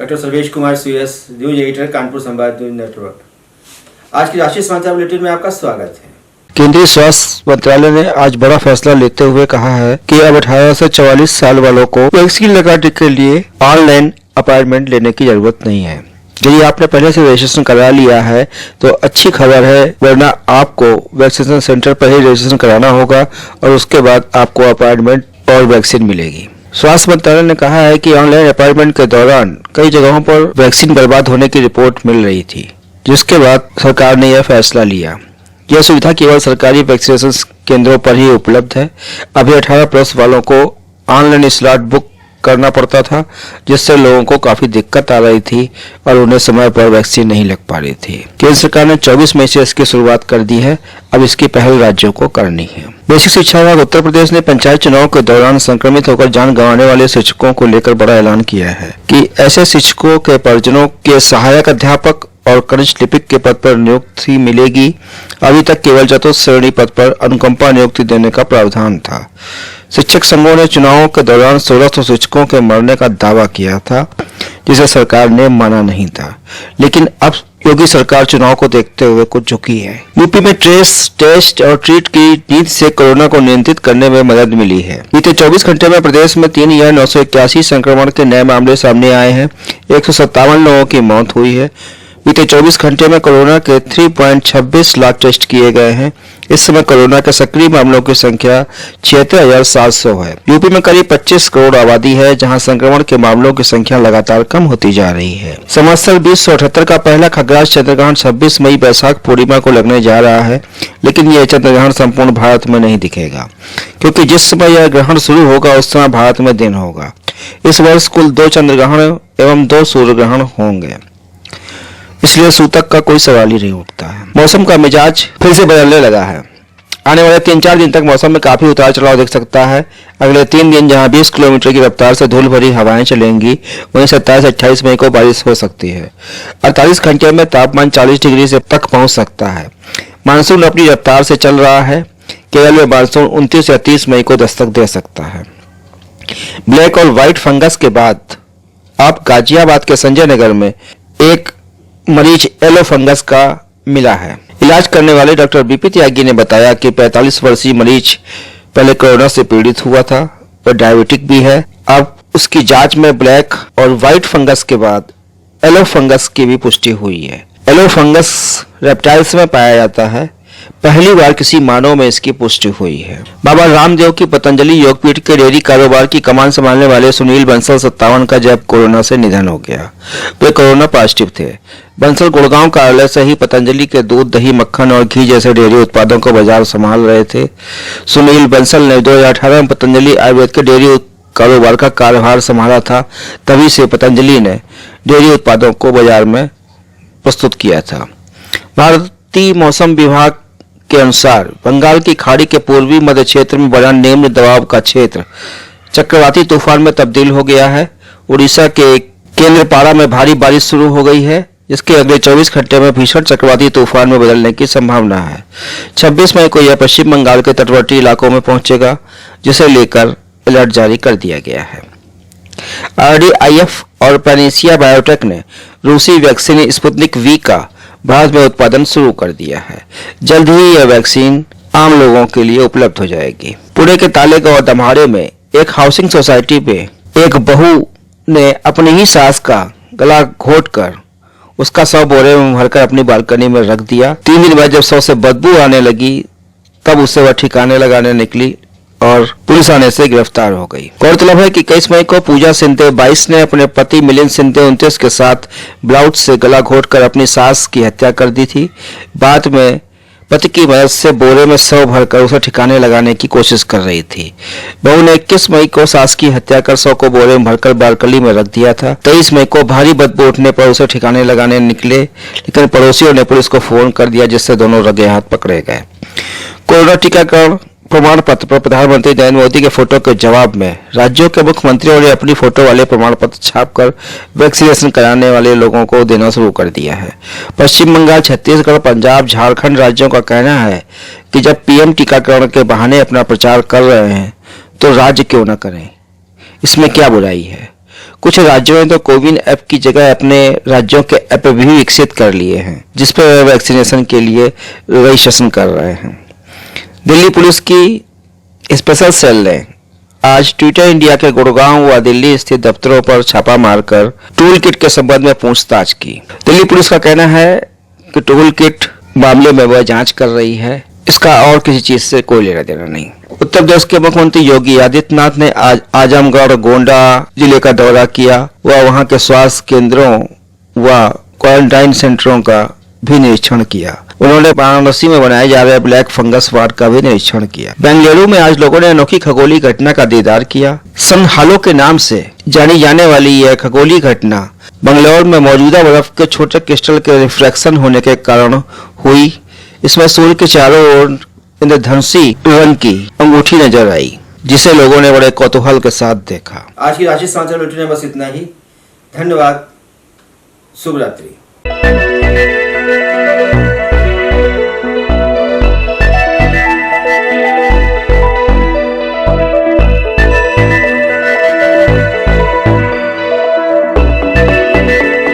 Doctor Sarvesh Kumar CS, news editor, Kanpur संवाद news network. आज की राष्ट्रीय समाचार बुलेटिन में आपका स्वागत है। केंद्रीय स्वास्थ्य मंत्रालय ने आज बड़ा फैसला लेते हुए कहा है कि अब 18 से 44 साल वालों को वैक्सीन लगाने के लिए ऑनलाइन अपॉइंटमेंट लेने की जरूरत नहीं है। यदि आपने पहले से रजिस्ट्रेशन करा लिया है तो अच्छी खबर है, वरना आपको वैक्सीनेशन सेंटर पर ही रजिस्ट्रेशन कराना होगा और उसके बाद आपको अपॉइंटमेंट और वैक्सीन मिलेगी। स्वास्थ्य मंत्रालय ने कहा है कि ऑनलाइन अपॉइंटमेंट के दौरान कई जगहों पर वैक्सीन बर्बाद होने की रिपोर्ट मिल रही थी, जिसके बाद सरकार ने यह फैसला लिया। यह सुविधा केवल सरकारी वैक्सीनेशन केंद्रों पर ही उपलब्ध है। अभी 18 प्लस वालों को ऑनलाइन स्लॉट बुक करना पड़ता था, जिससे लोगों को काफी दिक्कत आ रही थी और उन्हें समय पर वैक्सीन नहीं लग पा रही थी। केंद्र सरकार ने 24 मई से इसकी शुरुआत कर दी है। अब इसकी पहल राज्यों को करनी है। बेसिक शिक्षा विभाग उत्तर प्रदेश ने पंचायत चुनाव के दौरान संक्रमित होकर जान गंवाने वाले शिक्षकों को लेकर बड़ा ऐलान किया है कि ऐसे शिक्षकों के परिजनों के सहायक अध्यापक और कनिष्ठ लिपिक के पद पर नियुक्ति मिलेगी। अभी तक केवल चतुर्थ श्रेणी पद पर अनुकंपा नियुक्ति देने का प्रावधान था। शिक्षक संघों ने चुनावों के दौरान 1600 शिक्षकों के मरने का दावा किया था, जिसे सरकार ने माना नहीं था, लेकिन अब योगी सरकार चुनाव को देखते हुए कुछ झुकी है। यूपी में ट्रेस, टेस्ट और ट्रीट की नीति से कोरोना को नियंत्रित करने में मदद मिली है। बीते 24 घंटे में प्रदेश में 3,981 संक्रमण के नए मामले सामने आए हैं। 157 लोगों की मौत हुई है। बीते 24 घंटे में कोरोना के 3.26 लाख टेस्ट किए गए हैं। इस समय कोरोना के सक्रिय मामलों की संख्या 76,700 है। यूपी में करीब 25 करोड़ आबादी है, जहां संक्रमण के मामलों की संख्या लगातार कम होती जा रही है। संवत्सर 2078 का पहला खग्रास चंद्रग्रहण 26 मई बैसाख पूर्णिमा को लगने जा रहा है, लेकिन यह चंद्रग्रहण संपूर्ण भारत में नहीं दिखेगा, क्योंकि जिस समय यह ग्रहण शुरू होगा उस समय भारत में दिन होगा। इस वर्ष कुल 2 चंद्रग्रहण एवं 2 सूर्य ग्रहण होंगे, इसलिए सूतक का कोई सवाल ही नहीं उठता है। मौसम का मिजाज फिर से बदलने लगा है। आने वाले 3-4 दिन तक मौसम में काफी उतार चढ़ाव दिख सकता है। अगले 3 दिन जहां 20 किलोमीटर की रफ्तार से धूल भरी हवाएं चलेंगी, वहीं 27-28 मई को बारिश हो सकती है। 48 घंटे में तापमान 40 डिग्री से तक पहुंच सकता है। मानसून अपनी रफ्तार से चल रहा है। केरल में मानसून 29 या 30 मई को दस्तक दे सकता है। ब्लैक और व्हाइट फंगस के बाद अब गाजियाबाद के संजय नगर में एक मरीज येलो फंगस का मिला है। इलाज करने वाले डॉक्टर बीपी त्यागी ने बताया कि 45 वर्षीय मरीज पहले कोरोना से पीड़ित हुआ था और डायबिटिक भी है। अब उसकी जांच में ब्लैक और व्हाइट फंगस के बाद येलो फंगस की भी पुष्टि हुई है। येलो फंगस रेप्टाइल्स में पाया जाता है। पहली बार किसी मानव में इसकी पुष्टि हुई है। बाबा रामदेव की पतंजलि योगपीठ के डेयरी कारोबार की कमान संभालने वाले सुनील बंसल 57 का जब कोरोना से निधन हो गया। वे कोरोना पॉजिटिव थे। बंसल गुड़गांव कार्यालय से ही पतंजलि के दूध, दही, मक्खन और घी जैसे डेयरी उत्पादों को बाजार संभाल रहे थे। सुनील बंसल ने 2018 में पतंजलि आयुर्वेद के डेयरी कारोबार का कार्यभार संभाला था। तभी से पतंजलि ने डेयरी उत्पादों को बाजार में प्रस्तुत किया था। भारतीय मौसम विभाग के अनुसार बंगाल की खाड़ी के पूर्वी मध्य क्षेत्र में बना निम्न दबाव का क्षेत्र चक्रवाती तूफान में तब्दील हो गया है। उड़ीसा के केंद्रपाड़ा में भारी बारिश शुरू हो गई है, जिसके अगले 24 घंटे में भीषण चक्रवाती तूफान में बदलने की संभावना है। 26 मई को यह पश्चिम बंगाल के तटवर्ती इलाकों में पहुंचेगा, जिसे लेकर अलर्ट जारी कर दिया गया है। RDIF और पैनेसिया बायोटेक ने रूसी वैक्सीन स्पुतनिक V का भारत में उत्पादन शुरू कर दिया है। जल्द ही यह वैक्सीन आम लोगों के लिए उपलब्ध हो जाएगी। पुणे के तालेगांव और दम्हाड़े में एक हाउसिंग सोसाइटी पे एक बहू ने अपनी ही सास का गला घोटकर उसका शव बोरे में भरकर अपनी बालकनी में रख दिया। 3 दिन बाद जब शव से बदबू आने लगी, तब उससे वह ठिकाने लगाने निकली और पुलिस आने से गिरफ्तार हो गई। गौरतलब है कि 21 मई को पूजा सिंधे 22 ने अपने पति मिलिंद सिंधे 29 के साथ ब्लाउज से गला घोटकर अपनी सास की हत्या कर दी थी। बाद में पति की मदद से बोरे में शव भरकर उसे ठिकाने लगाने की कोशिश कर रही थी। बहू ने 21 मई को सास की हत्या कर शव को बोरे में भरकर बालकनी में रख दिया था। 23 मई को भारी बदबू उठने पर उसे ठिकाने लगाने निकले, लेकिन पड़ोसियों ने पुलिस को फोन कर दिया, जिससे दोनों रंगे हाथ पकड़े गए। कोरोना टीकाकरण प्रमाण पत्र पर प्रधानमंत्री नरेंद्र मोदी के फोटो के जवाब में राज्यों के मुख्यमंत्रियों ने अपनी फोटो वाले प्रमाण पत्र छापकर वैक्सीनेशन कराने वाले लोगों को देना शुरू कर दिया है। पश्चिम बंगाल, छत्तीसगढ़, पंजाब, झारखंड राज्यों का कहना है कि जब पीएम टीकाकरण के बहाने अपना प्रचार कर रहे हैं तो राज्य क्यों न करें, इसमें क्या बुराई है। कुछ राज्यों ने तो कोविन ऐप की जगह अपने राज्यों के ऐप भी विकसित कर लिए हैं, जिस पर वे वैक्सीनेशन के लिए रजिस्ट्रेशन कर रहे हैं। दिल्ली पुलिस की स्पेशल सेल ने आज ट्विटर इंडिया के गुड़गांव व दिल्ली स्थित दफ्तरों पर छापा मारकर टूल किट के संबंध में पूछताछ की। दिल्ली पुलिस का कहना है कि टूल किट मामले में वह जांच कर रही है, इसका और किसी चीज से कोई लेना देना नहीं। उत्तर प्रदेश के मुख्यमंत्री योगी आदित्यनाथ ने आज आजमगढ़ गोंडा जिले का दौरा किया व वहां के स्वास्थ्य केंद्रों व क्वारंटाइन सेंटरों का भी निरीक्षण किया। उन्होंने वाराणसी में बनाए जा रहे ब्लैक फंगस वार्ड का भी निरीक्षण किया। बेंगलुरु में आज लोगों ने अनोखी खगोलीय घटना का दीदार किया। सन हालो के नाम से जानी जाने वाली यह खगोलीय घटना बंगलौर में मौजूदा बर्फ के छोटे क्रिस्टल के रिफ्रैक्शन होने के कारण हुई। इसमें सूर्य के चारों ओर इंद्रधनुषी रंग की अंगूठी नजर आई, जिसे लोगों ने बड़े कौतूहल के साथ देखा। आज की राशि समाचार बुलेटिन में बस इतना ही। धन्यवाद। शुभ रात्रि।